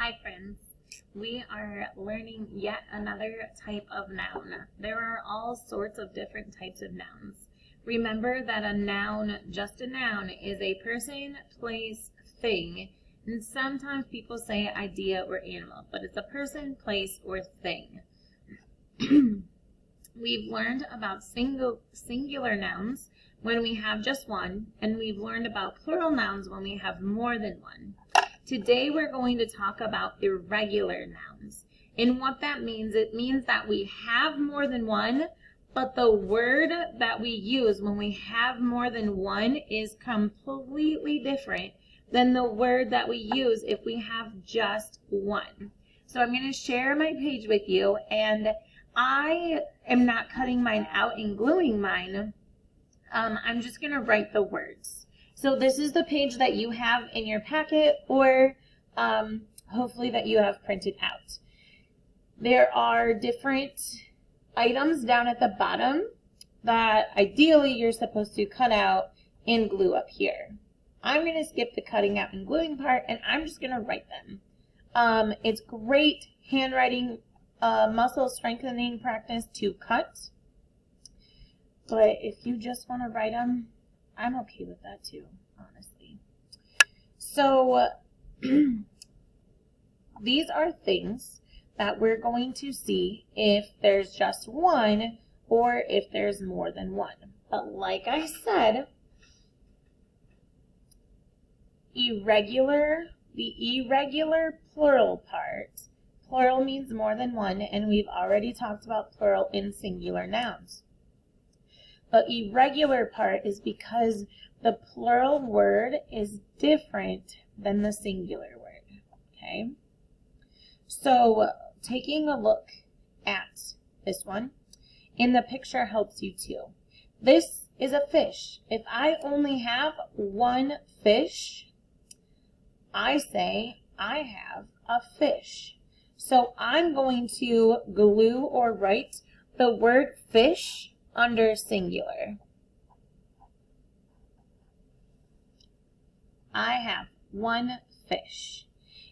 Hi friends, we are learning yet another type of noun. There are all sorts of different types of nouns. Remember that a noun, just a noun, is a person, place, thing, and sometimes people say idea or animal, but it's a person, place, or thing. We've learned about singular nouns when we have just one, and we've learned about plural nouns when we have more than one. Today we're going to talk about irregular nouns. And what that means, it means that we have more than one, but the word that we use when we have more than one is completely different than the word that we use if we have just one. So I'm going to share my page with you, and I am not cutting mine out and gluing mine. I'm just going to write the words. So this is the page that you have in your packet, or hopefully that you have printed out. There are different items down at the bottom that ideally you're supposed to cut out and glue up here. I'm going to skip the cutting out and gluing part, and I'm just going to write them. It's great handwriting muscle strengthening practice to cut, but if you just want to write them, I'm okay with that too, honestly. So these are things that we're going to see if there's just one or if there's more than one. But like I said, the irregular plural part, plural means more than one, and we've already talked about plural in singular nouns. The irregular part is because the plural word is different than the singular word, okay? So taking a look at this one, and the picture helps you too. This is a fish. If I only have one fish, I say I have a fish. So I'm going to glue or write the word fish under singular. I have one fish.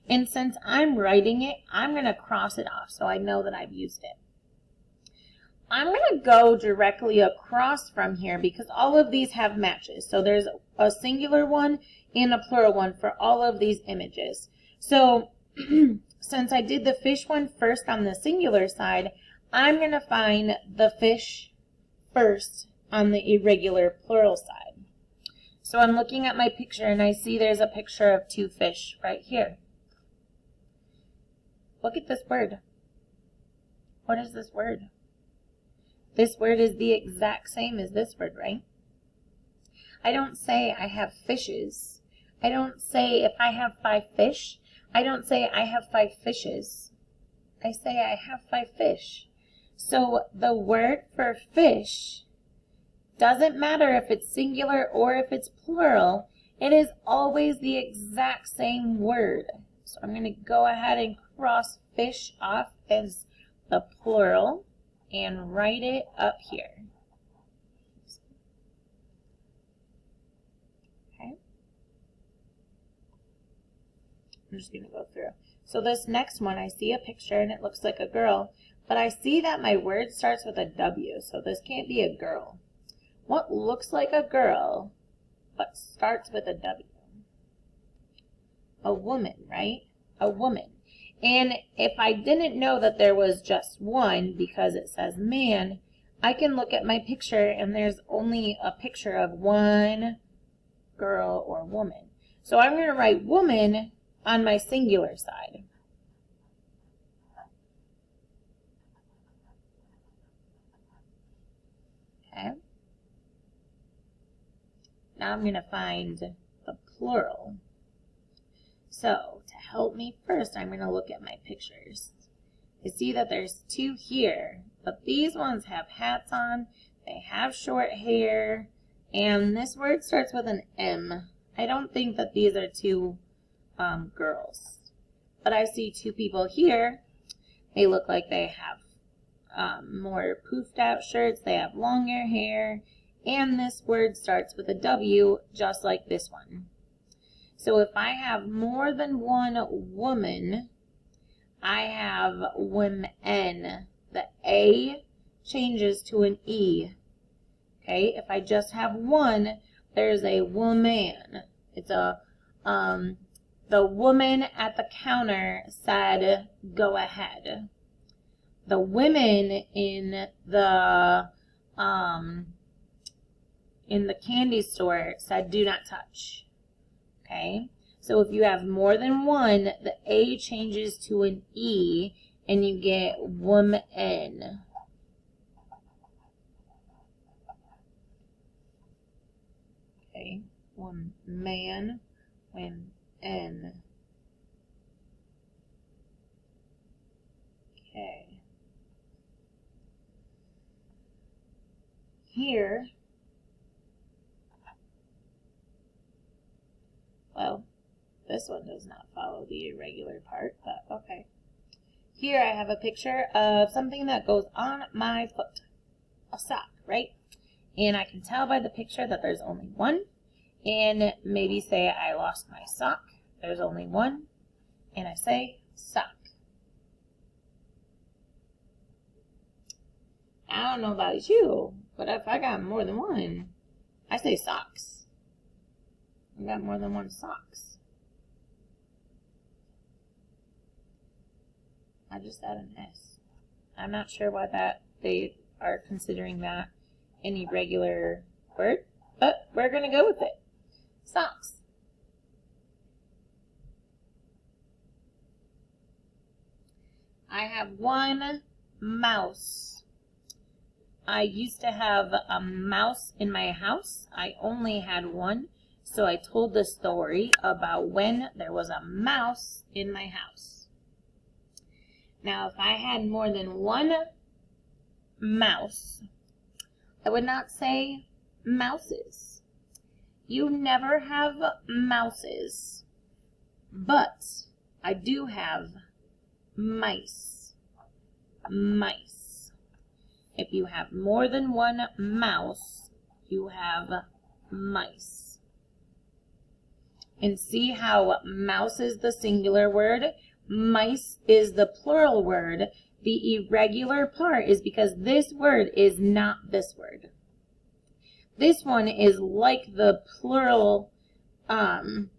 And since I'm writing it, I'm going to cross it off so I know that I've used it. I'm going to go directly across from here because all of these have matches. So there's a singular one and a plural one for all of these images. So since I did the fish one first on the singular side, I'm going to find the fish first on the irregular plural side. So I'm looking at my picture and I see there's a picture of two fish right here. Look at this word. What is this word? This word is the exact same as this word, right? I don't say I have fishes. I don't say if I have 5 fish. I don't say I have 5 fishes. I say I have 5 fish. So the word for fish doesn't matter if it's singular or if it's plural. It is always the exact same word. So I'm going to go ahead and cross fish off as the plural and write it up here. Okay. I'm just going to go through. So this next one, I see a picture and it looks like a girl, but I see that my word starts with a W, so this can't be a girl. What looks like a girl, but starts with a W? A woman, right? A woman. And if I didn't know that there was just one because it says man, I can look at my picture and there's only a picture of one girl or woman. So I'm going to write woman on my singular side. Okay. Now I'm going to find the plural. So to help me first, I'm going to look at my pictures. I see that there's 2 here, but these ones have hats on, they have short hair, and this word starts with an M. I don't think that these are 2 girls. But I see 2 people here. They look like they have more poofed out shirts, they have longer hair, and this word starts with a W just like this one. So if I have more than one woman, I have women. The A changes to an E. Okay, if I just have one, there's a woman. It's a, the woman at the counter said, go ahead. The women in the candy store said, do not touch. Okay, so if you have more than one, the A changes to an E, and you get woman. Okay, one man, women. Okay. Here, well, this one does not follow the irregular part, but okay. Here I have a picture of something that goes on my foot. A sock, right? And I can tell by the picture that there's only one. And maybe say I lost my sock. There's only one. And I say sock. I don't know about you, but if I got more than one, I say socks. I got more than one socks. I just add an S. I'm not sure why they are considering that an irregular word, but we're going to go with it. Socks. I have one mouse. I used to have a mouse in my house. I only had one, so I told the story about when there was a mouse in my house. Now, if I had more than one mouse, I would not say mouses. You never have mouses, but I do have mice. Mice. If you have more than one mouse, you have mice. And see how mouse is the singular word, mice is the plural word. The irregular part is because this word is not this word. This one is like the plural and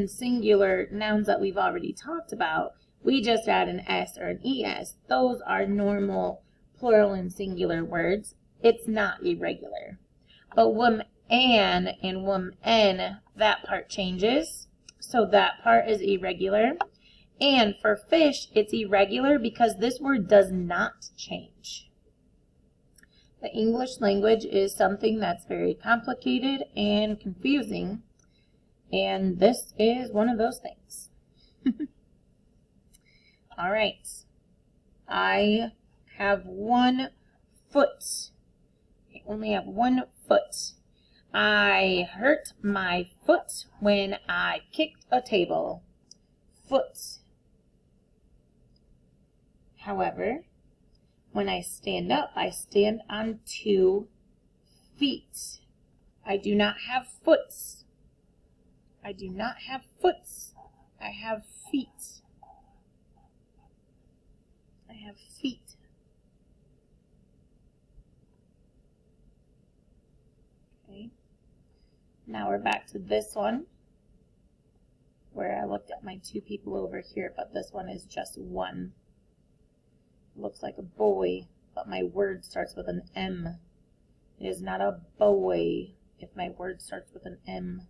singular nouns that we've already talked about. We just add an S or an ES. Those are normal plural and singular words. It's not irregular. But woman and woman, that part changes. So that part is irregular. And for fish, it's irregular because this word does not change. The English language is something that's very complicated and confusing, and this is one of those things. All right. I have one foot. I only have one foot. I hurt my foot when I kicked a table. Foot. However, when I stand up, I stand on 2 feet. I do not have foots. I do not have foots. I have feet. I have feet. Okay. Now we're back to this one, where I looked at my 2 people over here, but this one is just one. Looks like a boy, but my word starts with an M. It is not a boy if my word starts with an M.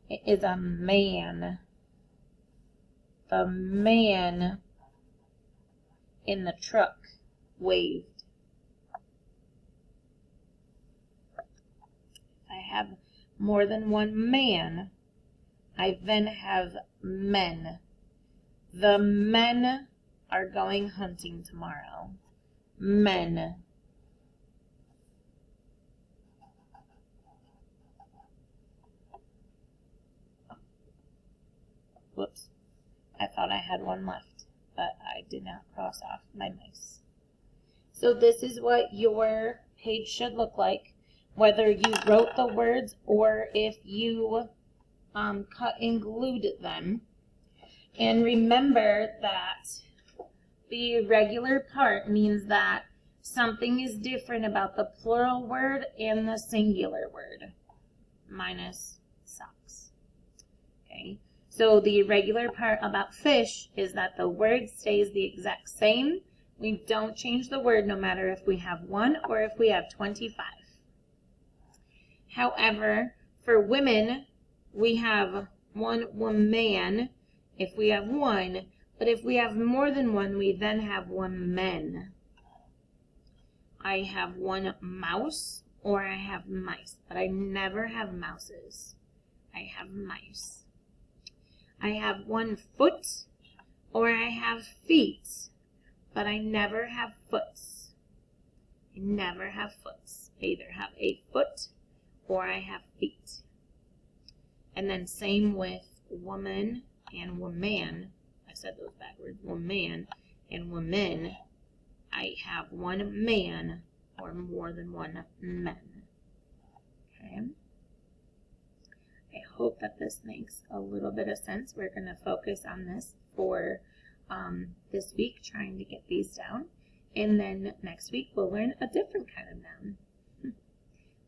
It is a man. The man in the truck waved. I have more than one man. I then have men. The men are going hunting tomorrow. Men. Whoops. I thought I had one left, but I did not cross off my mice. So this is what your page should look like, whether you wrote the words or if you cut and glued them. And remember that The irregular part means that something is different about the plural word and the singular word, minus socks. Okay, so the irregular part about fish is that the word stays the exact same. We don't change the word no matter if we have 1 or if we have 25. However, for women, we have 1 woman if we have 1, but if we have more than 1, we then have 1 men. I have 1 mouse or I have mice, but I never have mouses. I have mice. I have 1 foot or I have feet, but I never have foots. I never have foots. I either have a foot or I have feet. And then same with woman and woman. I said those backwards. Woman and women. I have 1 man or more than 1 men. Okay. I hope that this makes a little bit of sense. We're going to focus on this for this week, trying to get these down. And then next week, we'll learn a different kind of noun.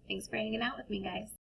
Thanks for hanging out with me, guys.